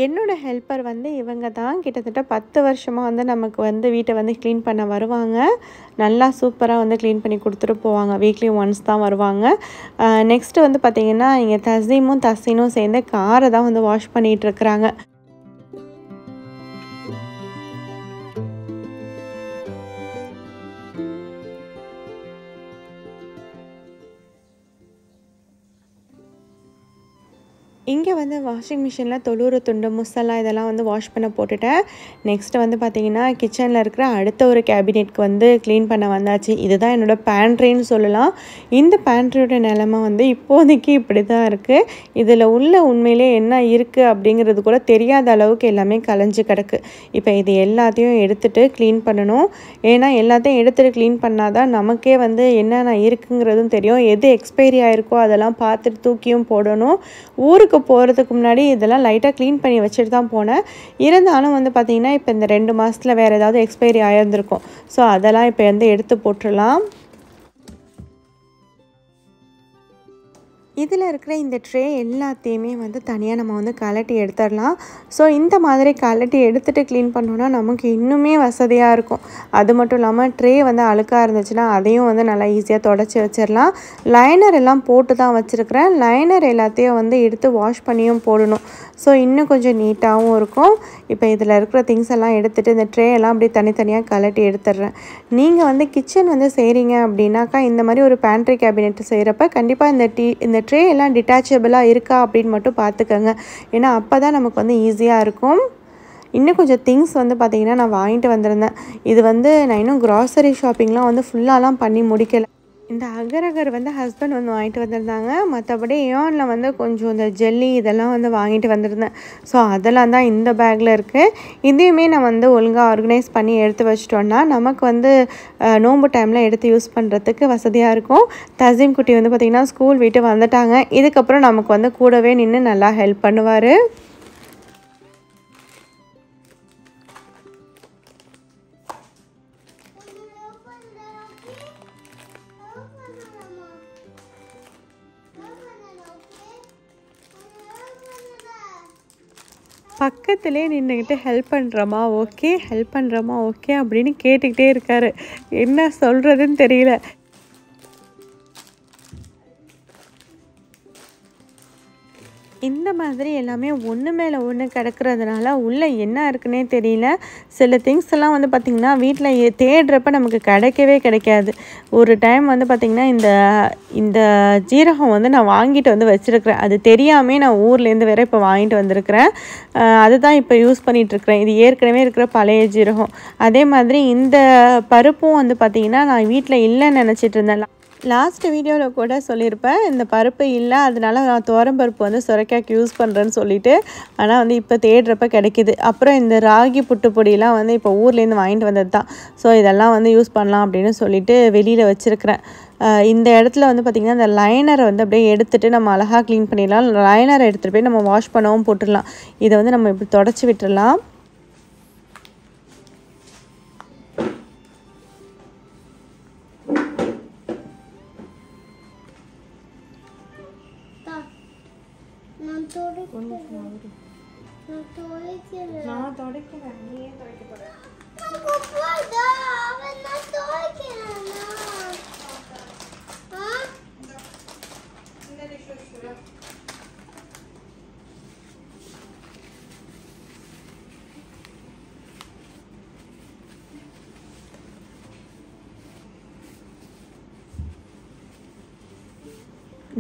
என்னோடய ஹெல்ப்பர் வந்து இவங்க தான். கிட்டத்தட்ட 10 வருஷமாக வந்து நமக்கு வந்து வீட்டை வந்து க்ளீன் பண்ண வருவாங்க. நல்லா சூப்பராக வந்து க்ளீன் பண்ணி கொடுத்துட்டு போவாங்க. வீக்லி ஒன்ஸ் தான் வருவாங்க. நெக்ஸ்ட்டு வந்து பார்த்திங்கன்னா இங்கே தசீமும் தசீனும் சேர்ந்து காரை தான் வந்து வாஷ் பண்ணிகிட்ருக்குறாங்க. இங்கே வந்து வாஷிங் மிஷினில் தொழுவுற துண்டு முசலா இதெல்லாம் வந்து வாஷ் பண்ண போட்டுட்டேன். நெக்ஸ்ட்டு வந்து பார்த்திங்கன்னா கிச்சனில் இருக்கிற அடுத்த ஒரு கேபினெட்க்கு வந்து க்ளீன் பண்ண வந்தாச்சு. இதுதான் என்னோடய பேண்ட்ரின்னு சொல்லலாம். இந்த பேண்ட்ரியோட நிலமை வந்து இப்போதைக்கு இப்படி தான் இருக்குது. இதில் உள்ள உண்மையிலே என்ன இருக்குது அப்படிங்கிறது கூட தெரியாத அளவுக்கு எல்லாமே கலைஞ்சு கிடக்கு. இப்போ இது எல்லாத்தையும் எடுத்துகிட்டு க்ளீன் பண்ணணும். ஏன்னா எல்லாத்தையும் எடுத்துகிட்டு க்ளீன் பண்ணால் தான் நமக்கே வந்து என்னென்ன இருக்குங்கிறதும் தெரியும். எது எக்ஸ்பைரி ஆகிருக்கோ அதெல்லாம் பார்த்துட்டு தூக்கியும் போடணும். ஊருக்கு போகிறதுக்கு முன்னாடி இதெல்லாம் லைட்டாக க்ளீன் பண்ணி வச்சுட்டு தான் போனேன். இருந்தாலும் வந்து பார்த்திங்கன்னா இப்போ இந்த 2 மாதத்தில் வேறு ஏதாவது எக்ஸ்பைரி ஆகியிருந்திருக்கும். ஸோ அதெல்லாம் இப்போ வந்து எடுத்து போட்டுடலாம். இதில் இருக்கிற இந்த ட்ரே எல்லாத்தையுமே வந்து தனியாக நம்ம வந்து கலட்டி எடுத்துடலாம். ஸோ இந்த மாதிரி கலட்டி எடுத்துகிட்டு க்ளீன் பண்ணோன்னா நமக்கு இன்னுமே வசதியாக இருக்கும். அது மட்டும் இல்லாமல் ட்ரே வந்து அழுக்காக இருந்துச்சுன்னா அதையும் வந்து நல்லா ஈஸியாக தொடச்சி வச்சிடலாம். லைனர் எல்லாம் போட்டு தான் வச்சுருக்கிறேன். லைனர் எல்லாத்தையும் வந்து எடுத்து வாஷ் பண்ணியும் போடணும். ஸோ இன்னும் கொஞ்சம் நீட்டாகவும் இருக்கும். இப்போ இதில் இருக்கிற திங்ஸ் எல்லாம் எடுத்துகிட்டு இந்த ட்ரே எல்லாம் அப்படியே தனித்தனியாக கலட்டி எடுத்துடுறேன். நீங்கள் வந்து கிச்சன் வந்து செய்கிறீங்க அப்படின்னாக்கா இந்த மாதிரி ஒரு பேண்ட்ரி கேபினெட் செய்கிறப்ப கண்டிப்பாக இந்த ட்ரே எல்லாம் டிட்டாச்சபிளாக இருக்கா அப்படின்னு மட்டும் பார்த்துக்கோங்க. ஏன்னா அப்போ தான் நமக்கு வந்து ஈஸியாக இருக்கும். இன்னும் கொஞ்சம் திங்ஸ் வந்து பார்த்திங்கன்னா நான் வாங்கிட்டு வந்திருந்தேன். இது வந்து நான் இன்னும் க்ராசரி ஷாப்பிங்லாம் வந்து ஃபுல்லாலாம் பண்ணி முடிக்கலை. இந்த அகர் வந்து ஹஸ்பண்ட் வந்து வாங்கிட்டு வந்திருந்தாங்க. மற்றபடி ஏர்னில் வந்து கொஞ்சம் இந்த ஜெல்லி இதெல்லாம் வந்து வாங்கிட்டு வந்திருந்தேன். ஸோ அதெல்லாம் தான் இந்த பேக்கில் இருக்குது. இதையுமே நான் வந்து ஒழுங்காக ஆர்கனைஸ் பண்ணி எடுத்து வச்சிட்டோன்னா நமக்கு வந்து நோன்பு டைமில் எடுத்து யூஸ் பண்ணுறதுக்கு வசதியாக இருக்கும். தசீம் குட்டி வந்து பார்த்திங்கன்னா ஸ்கூல் விட்டு வந்துட்டாங்க. இதுக்கப்புறம் நமக்கு வந்து கூடவே நின்று நல்லா ஹெல்ப் பண்ணுவார். பக்கத்துலேயே நின்றுக்கிட்டு ஹெல்ப் பண்ணுறோமா ஓகே அப்படின்னு கேட்டுக்கிட்டே இருக்காரு. என்ன சொல்கிறதுன்னு தெரியல. இந்த மாதிரி எல்லாமே ஒன்று மேலே ஒன்று கிடக்கிறதுனால உள்ளே என்ன இருக்குன்னே தெரியல. சில திங்ஸ் எல்லாம் வந்து பார்த்திங்கன்னா வீட்டில் தேடுறப்ப நமக்கு கிடைக்காது. ஒரு டைம் வந்து பார்த்திங்கன்னா இந்த ஜீரகம் வந்து நான் வாங்கிட்டு வந்து வச்சுருக்கிறேன். அது தெரியாமே நான் ஊர்லேருந்து வேற இப்போ வாங்கிட்டு வந்திருக்கிறேன். அதுதான் இப்போ யூஸ் பண்ணிகிட்ருக்கிறேன். இது ஏற்கனவே இருக்கிற பழைய ஜீரகம். அதே மாதிரி இந்த பருப்பும் வந்து பார்த்திங்கன்னா நான் வீட்டில் இல்லைன்னு நினச்சிட்டு இருந்தேன். லாஸ்ட் வீடியோவில் கூட சொல்லியிருப்பேன், இந்த பருப்பு இல்லை அதனால நான் துவரம்பருப்பு வந்து சுரைக்காய்க்கு யூஸ் பண்ணுறேன்னு சொல்லிட்டு. ஆனால் வந்து இப்போ தேடுறப்ப கிடைக்கிது. அப்புறம் இந்த ராகி புட்டு பொடியெலாம் வந்து இப்போ ஊர்லேருந்து வாங்கிட்டு வந்தது தான். ஸோ இதெல்லாம் வந்து யூஸ் பண்ணலாம் அப்படின்னு சொல்லிட்டு வெளியில் வச்சுருக்கிறேன். இந்த இடத்துல வந்து பார்த்திங்கன்னா இந்த லைனரை வந்து அப்படியே எடுத்துகிட்டு நம்ம அழகாக க்ளீன் பண்ணிடலாம். லைனரை எடுத்துகிட்டு போய் நம்ம வாஷ் பண்ணவும் போட்டுடலாம். இதை வந்து நம்ம இப்படி தொடச்சி விட்டுடலாம். நான் துடைக்கிறேன், நீயே துடைக்க போற.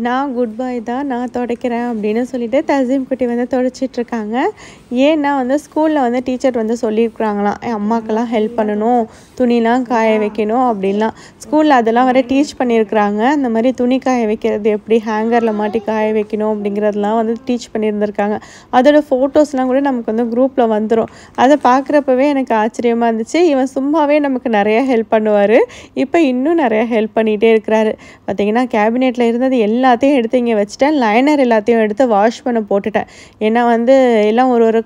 நான் குட் பாய் தான், நான் துடைக்கிறேன் அப்படின்னு சொல்லிட்டு தசீம் குட்டி வந்து துடைச்சிட்ருக்காங்க. ஏன்னா வந்து ஸ்கூலில் வந்து டீச்சர் வந்து சொல்லியிருக்கிறாங்களாம், அம்மாக்கெல்லாம் ஹெல்ப் பண்ணணும், துணிலாம் காய வைக்கணும் அப்படின்லாம். ஸ்கூலில் அதெல்லாம் வர டீச் பண்ணியிருக்கிறாங்க. இந்த மாதிரி துணி காய வைக்கிறது எப்படி, ஹேங்கரில் மாட்டி காய வைக்கணும் அப்படிங்கிறதெல்லாம் வந்து டீச் பண்ணியிருந்திருக்காங்க. அதோட ஃபோட்டோஸ்லாம் கூட நமக்கு வந்து குரூப்பில் வந்துடும். அதை பார்க்குறப்பவே எனக்கு ஆச்சரியமாக இருந்துச்சு. இவன் சும்மாவே நமக்கு நிறையா ஹெல்ப் பண்ணுவார். இப்போ இன்னும் நிறையா ஹெல்ப் பண்ணிகிட்டே இருக்கிறாரு. பார்த்திங்கன்னா கேபினெட்டில் இருந்தது எல்லாத்தையும் எடுத்து இங்கே வச்சுட்டேன். லைனர் எல்லாத்தையும் எடுத்து வாஷ் பண்ண போட்டுட்டேன். ஏன்னா வந்து எல்லாம் ஒரு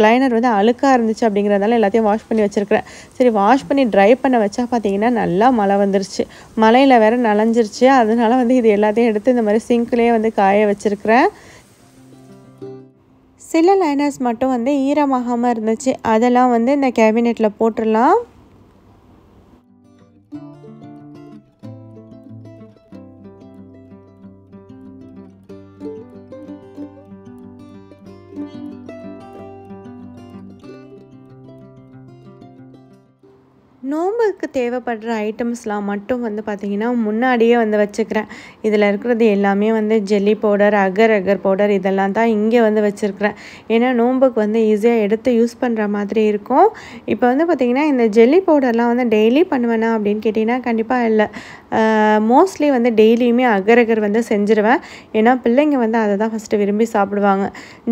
லைனர் வந்து அழுக்காக இருந்துச்சு அப்படிங்கிறதால எல்லாத்தையும் வாஷ் பண்ணி வச்சுருக்கிறேன். சரி வாஷ் பண்ணி ட்ரை பண்ண வச்சா பார்த்திங்கன்னா நல்லா மழை வந்துருச்சு. மழையில் வேறு நனைஞ்சிருச்சு. அதனால வந்து இது எல்லாத்தையும் எடுத்து இந்த மாதிரி சிங்க்லேயே வந்து காய வச்சுருக்கிறேன். சில லைனர்ஸ் மட்டும் வந்து ஈரமாகாமல் இருந்துச்சு. அதெல்லாம் வந்து இந்த கேபினெட்டில் போட்டுடலாம். நோன்பு நோம்புக்கு தேவைப்படுற ஐட்டம்ஸ்லாம் மட்டும் வந்து பார்த்திங்கன்னா முன்னாடியே வந்து வச்சுக்கிறேன். இதில் இருக்கிறது எல்லாமே வந்து ஜெல்லி பவுடர், அகர் அகர் பவுடர் இதெல்லாம் தான் இங்கே வந்து வச்சுருக்கிறேன். ஏன்னா நோம்புக்கு வந்து ஈஸியாக எடுத்து யூஸ் பண்ணுற மாதிரி இருக்கும். இப்போ வந்து பார்த்திங்கன்னா இந்த ஜெல்லி பவுடர்லாம் வந்து டெய்லி பண்ணுவேனா அப்படின்னு கேட்டிங்கன்னா கண்டிப்பாக இல்லை. மோஸ்ட்லி வந்து டெய்லியுமே அகர் அகர் வந்து செஞ்சுருவேன். ஏன்னா பிள்ளைங்க வந்து அதை தான் ஃபஸ்ட்டு விரும்பி சாப்பிடுவாங்க.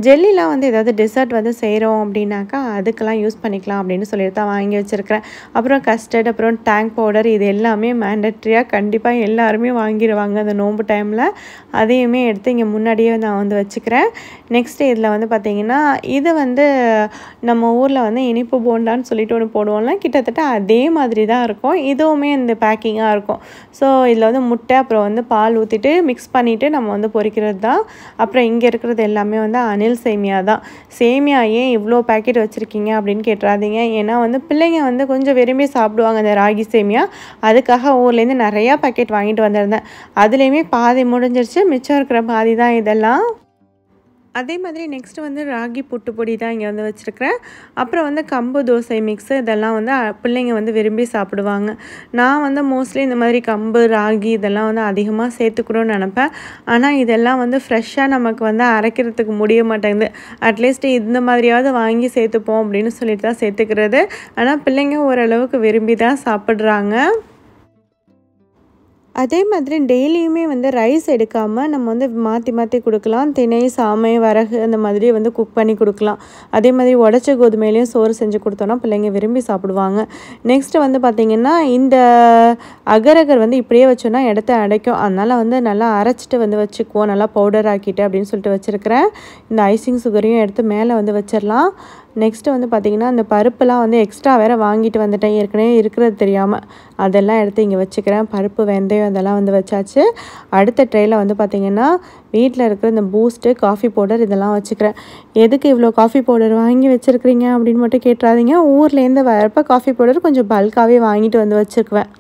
ஜெல்லிலாம் வந்து ஏதாவது டெசர்ட் வந்து செய்கிறோம் அப்படின்னாக்கா அதுக்கெல்லாம் யூஸ் பண்ணிக்கலாம் அப்படின்னு சொல்லிட்டு தான் வாங்கி வச்சுருக்கிறேன். அப்புறம் கஸ்டர்ட், அப்புறம் டேங்க் பவுடர் இது எல்லாமே மேண்டட்ரியாக கண்டிப்பாக எல்லாருமே வாங்கிடுவாங்க அந்த நோன்பு டைமில். அதையுமே எடுத்து இங்கே முன்னாடியே நான் வந்து வச்சுக்கிறேன். நெக்ஸ்ட்டு இதில் வந்து பார்த்திங்கன்னா இது வந்து நம்ம ஊரில் வந்து இனிப்பு போண்டான்னு சொல்லிட்டு ஒன்று போடுவோம்ல, கிட்டத்தட்ட அதே மாதிரி தான் இருக்கும். இதுவுமே இந்த பேக்கிங்காக இருக்கும். ஸோ இதில் வந்து முட்டை அப்புறம் வந்து பால் ஊற்றிட்டு மிக்ஸ் பண்ணிவிட்டு நம்ம வந்து பொரிக்கிறது தான். அப்புறம் இங்கே இருக்கிறது எல்லாமே வந்து அணில் சேமியா தான். சேமியா ஏன் இவ்வளோ பேக்கெட் வச்சுருக்கீங்க அப்படின்னு கேட்டுறாதீங்க. ஏன்னா வந்து பிள்ளைங்க வந்து கொஞ்சம் விரும்பி சாப்பிடுவாங்க இந்த ராகி சேமியா. அதுக்காக ஊர்லேருந்து நிறையா பேக்கெட் வாங்கிட்டு வந்திருந்தேன். அதுலேயுமே பாதி முடிஞ்சிருச்சு, மிச்சம் இருக்கிற பாதி தான் இதெல்லாம். அதே மாதிரி நெக்ஸ்ட்டு வந்து ராகி புட்டு பொடி தான் இங்கே வந்து வச்சுருக்கிறேன். அப்புறம் வந்து கம்பு தோசை மிக்ஸு இதெல்லாம் வந்து பிள்ளைங்க வந்து விரும்பி சாப்பிடுவாங்க. நான் வந்து மோஸ்ட்லி இந்த மாதிரி கம்பு, ராகி இதெல்லாம் வந்து அதிகமாக சேர்த்துக்கணும்னு நினப்பேன். ஆனால் இதெல்லாம் வந்து ஃப்ரெஷ்ஷாக நமக்கு வந்து அரைக்கிறதுக்கு முடிய மாட்டேங்குது. அட்லீஸ்ட் இந்த மாதிரியாவது வாங்கி சேர்த்துப்போம் அப்படின்னு சொல்லிட்டு தான் சேர்த்துக்கிறது. ஆனால் பிள்ளைங்க ஓரளவுக்கு விரும்பி தான் சாப்பிட்றாங்க. அதே மாதிரி டெய்லியுமே வந்து ரைஸ் எடுக்காமல் நம்ம வந்து மாற்றி மாற்றி கொடுக்கலாம். திணை, சாமை, வரகு அந்த மாதிரி வந்து குக் பண்ணி கொடுக்கலாம். அதே மாதிரி உடச்ச கோதுமையிலையும் சோறு செஞ்சு கொடுத்தோன்னா பிள்ளைங்க விரும்பி சாப்பிடுவாங்க. நெக்ஸ்ட்டு வந்து பார்த்திங்கன்னா இந்த அகரகர் வந்து இப்படியே வச்சோன்னா இடத்த அடைக்கும். அதனால் வந்து நல்லா அரைச்சிட்டு வந்து வச்சுக்குவோம், நல்லா பவுடர் ஆக்கிட்டு அப்படின்னு சொல்லிட்டு வச்சுருக்கிறேன். இந்த ஐசிங் சுகரையும் எடுத்து மேலே வந்து வச்சிடலாம். நெக்ஸ்ட்டு வந்து பார்த்திங்கன்னா அந்த பருப்புலாம் வந்து எக்ஸ்ட்ரா வேறு வாங்கிட்டு வந்துட்டேன், ஏற்கனவே இருக்கிறது தெரியாமல். அதெல்லாம் எடுத்து இங்கே வச்சுக்கிறேன். பருப்பு, வெந்தயம் அதெல்லாம் வந்து வச்சாச்சு. அடுத்த ட்ரேயில் வந்து பார்த்திங்கன்னா வீட்டில் இருக்கிற இந்த பூஸ்ட்டு, காஃபி பவுடர் இதெல்லாம் வச்சுக்கிறேன். எதுக்கு இவ்வளோ காஃபி பவுடர் வாங்கி வச்சுருக்கிறீங்க அப்படின்னு மட்டும் கேட்டுறாதீங்க. ஊர்லேருந்து வரப்போ காஃபி பவுடர் கொஞ்சம் பல்காகவே வாங்கிட்டு வந்து வச்சுக்குவேன்.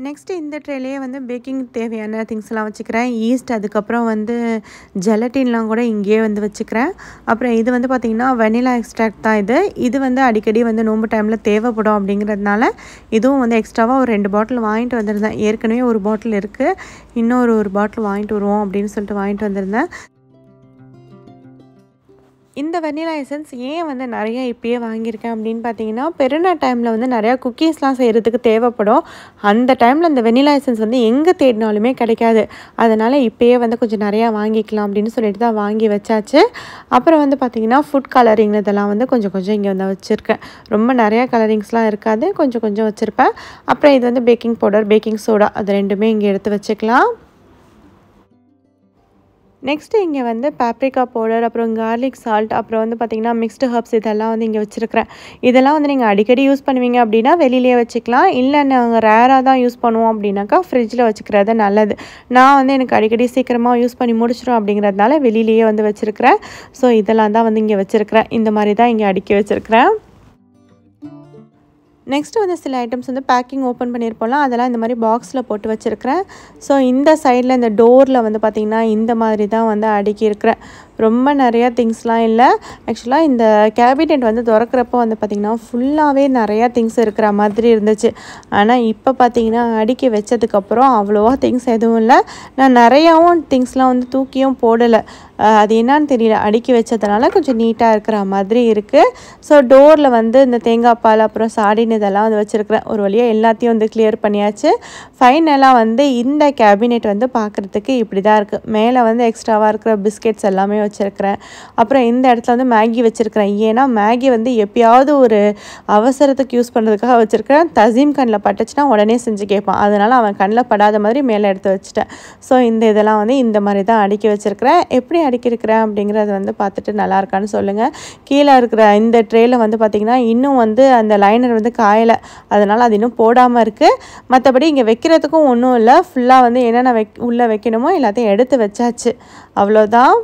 நெக்ஸ்ட்டு இந்த ட்ரேலேயே வந்து பேக்கிங் தேவையான திங்ஸ்லாம் வச்சுக்கிறேன். ஈஸ்ட், அதுக்கப்புறம் வந்து ஜெலட்டின்லாம் கூட இங்கேயே வந்து வச்சுக்கிறேன். அப்புறம் இது வந்து பார்த்திங்கன்னா வெனிலா எக்ஸ்ட்ராக்ட் தான் இது. இது வந்து அடிக்கடி வந்து நோம்பு டைமில் தேவைப்படும் அப்படிங்கிறதுனால இதுவும் வந்து எக்ஸ்ட்ராவாக ஒரு 2 பாட்டில் வாங்கிட்டு வந்திருந்தேன். ஏற்கனவே ஒரு பாட்டில் இருக்குது, இன்னொரு ஒரு பாட்டில் வாங்கிட்டு வருவோம் அப்படின்னு சொல்லிட்டு வாங்கிட்டு வந்திருந்தேன். இந்த வெண்ணிலா எசன்ஸ் ஏன் வந்து நிறைய இப்பயே வாங்கியிருக்கேன் அப்படின்னு பார்த்தீங்கன்னா, பெருநாள் டைமில் வந்து நிறையா குக்கீஸ்லாம் செய்கிறதுக்கு தேவைப்படும். அந்த டைமில் இந்த வெண்ணிலா எசன்ஸ் வந்து எங்கே தேடினாலுமே கிடைக்காது. அதனால் இப்பயே வந்து கொஞ்சம் நிறையா வாங்கிக்கலாம் அப்படின்னு சொல்லிட்டு தான் வாங்கி வச்சாச்சு. அப்புறம் வந்து பார்த்திங்கன்னா ஃபுட் கலரிங் இதெல்லாம் வந்து கொஞ்சம் கொஞ்சம் இங்கே வந்து வச்சுருக்கேன். ரொம்ப நிறையா கலரிங்ஸ்லாம் இருக்காது, கொஞ்சம் கொஞ்சம் வச்சுருப்பேன். அப்புறம் இது வந்து பேக்கிங் பவுடர், பேக்கிங் சோடா அது ரெண்டுமே இங்கே எடுத்து வச்சுக்கலாம். நெக்ஸ்ட்டு இங்கே வந்து பாப்ரிக்கா பவுடர், அப்புறம் கார்லிக் சால்ட், அப்புறம் வந்து பார்த்திங்கன்னா மிக்ஸ்டு ஹர்ப்ஸ் இதெல்லாம் வந்து இங்கே வச்சுருக்கிறேன். இதெல்லாம் வந்து நீங்கள் அடிக்கடி யூஸ் பண்ணுவீங்க அப்படின்னா வெளியிலேயே வச்சுக்கலாம். இல்லை நாங்கள் ரேராக தான் யூஸ் பண்ணுவோம் அப்படின்னாக்கா ஃப்ரிட்ஜில் வச்சுக்கிறது நல்லது. நான் வந்து எனக்கு அடிக்கடி சீக்கிரமாக யூஸ் பண்ணி முடிச்சிடும் அப்படிங்கிறதுனால வெளியிலேயே வந்து வச்சுருக்கிறேன். ஸோ இதெல்லாம் தான் வந்து இங்கே வச்சுருக்கிறேன். இந்த மாதிரி தான் இங்கே அடுக்கி வச்சுருக்கிறேன். நெக்ஸ்ட்டு வந்து சில ஐட்டம்ஸ் வந்து பேக்கிங் ஓப்பன் பண்ணியிருப்போம்ல, அதெல்லாம் இந்த மாதிரி பாக்ஸில் போட்டு வச்சுருக்கிறேன். ஸோ இந்த சைடில் இந்த டோரில் வந்து பார்த்திங்கன்னா இந்த மாதிரி தான் வந்து அடுக்கியிருக்கிறேன். ரொம்ப நிறையா திங்ஸ்லாம் இல்லை. ஆக்சுவலாக இந்த கேபினெட் வந்து திறக்கிறப்போ வந்து பார்த்திங்கன்னா ஃபுல்லாகவே நிறையா திங்ஸ் இருக்கிற மாதிரி இருந்துச்சு. ஆனால் இப்போ பார்த்திங்கன்னா அடுக்கி வச்சதுக்கப்புறம் அவ்வளோவா திங்ஸ் எதுவும் இல்லை. நான் நிறையாவும் திங்ஸ்லாம் வந்து தூக்கியும் போடலை. அது என்னான்னு தெரியல, அடுக்கி வச்சதுனால கொஞ்சம் நீட்டாக இருக்கிற மாதிரி இருக்குது. ஸோ டோரில் வந்து இந்த தேங்காய் பால், அப்புறம் சாடின் இதெல்லாம் வந்து வச்சுருக்கிறேன். ஒரு வழியாக எல்லாத்தையும் வந்து கிளியர் பண்ணியாச்சு. ஃபைனலாக வந்து இந்த கேபினெட் வந்து பார்க்குறதுக்கு இப்படி தான் இருக்குது. மேலே வந்து எக்ஸ்ட்ராவாக இருக்கிற பிஸ்கெட்ஸ் எல்லாமே வச்சுருக்கிறேன். அப்புறம் இந்த இடத்துல வந்து மேகி வச்சுருக்கிறேன். ஏன்னா மேகி வந்து எப்பயாவது ஒரு அவசரத்துக்கு யூஸ் பண்ணுறதுக்காக வச்சுருக்கிறேன். தசீம் கண்ணில் பட்டுச்சுன்னா உடனே செஞ்சு கேட்பான். அதனால் அவன் கண்ணில் படாத மாதிரி மேலே எடுத்து வச்சுட்டேன். ஸோ இந்த இதெல்லாம் வந்து இந்த மாதிரி தான் அடுக்கி வச்சுருக்கிறேன். எப்படி அடுக்கியிருக்கிறேன் அப்படிங்கிறது வந்து பார்த்துட்டு நல்லா இருக்கான்னு சொல்லுங்கள். கீழே இருக்கிற இந்த ட்ரேயில் வந்து பார்த்திங்கன்னா இன்னும் வந்து அந்த லைனர் வந்து காயலை. அதனால் அது இன்னும் போடாமல் இருக்குது. மற்றபடி இங்கே வைக்கிறதுக்கும் ஒன்றும் இல்லை. ஃபுல்லாக வந்து என்னென்ன உள்ளே வைக்கணுமோ எல்லாத்தையும் எடுத்து வச்சாச்சு. அவ்வளோதான்.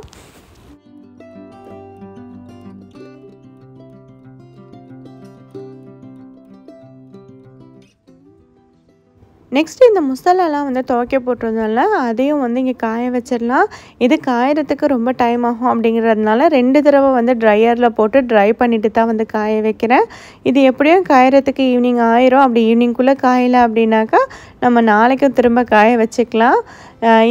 நெக்ஸ்ட் இந்த மசாலாலாம் வந்து துவைக்க போட்டுறதுனால அதையும் வந்து இங்கே காய வச்சிடலாம். இது காயறதுக்கு ரொம்ப டைம் ஆகும் அப்படிங்கிறதுனால 2 தடவை வந்து ட்ரையரில் போட்டு ட்ரை பண்ணிட்டு தான் வந்து காய வைக்கிறேன். இது எப்படியும் காயறதுக்கு ஈவினிங் ஆயிரும். அப்படி ஈவினிங்குள்ளே காயலை அப்படின்னாக்கா நம்ம நாளைக்கும் திரும்ப காய வச்சுக்கலாம்.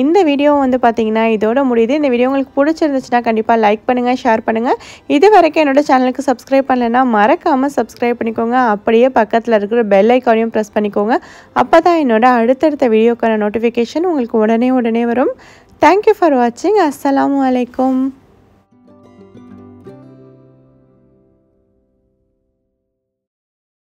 இந்த வீடியோ வந்து பார்த்திங்கன்னா இதோட முடியுது. இந்த வீடியோ உங்களுக்கு பிடிச்சிருந்துச்சுன்னா கண்டிப்பாக லைக் பண்ணுங்கள், ஷேர் பண்ணுங்கள். இது வரைக்கும் என்னோட சேனலுக்கு சப்ஸ்கிரைப் பண்ணலைன்னா மறக்காமல் சப்ஸ்கிரைப் பண்ணிக்கோங்க. அப்படியே பக்கத்தில் இருக்கிற பெல் ஐக்கானையும் ப்ரெஸ் பண்ணிக்கோங்க. அப்போ தான் என்னோட அடுத்தடுத்த வீடியோக்கான நோட்டிஃபிகேஷன் உங்களுக்கு உடனே வரும். தேங்க்யூ ஃபார் வாட்சிங். அஸ்ஸலாமு அலைக்கும்.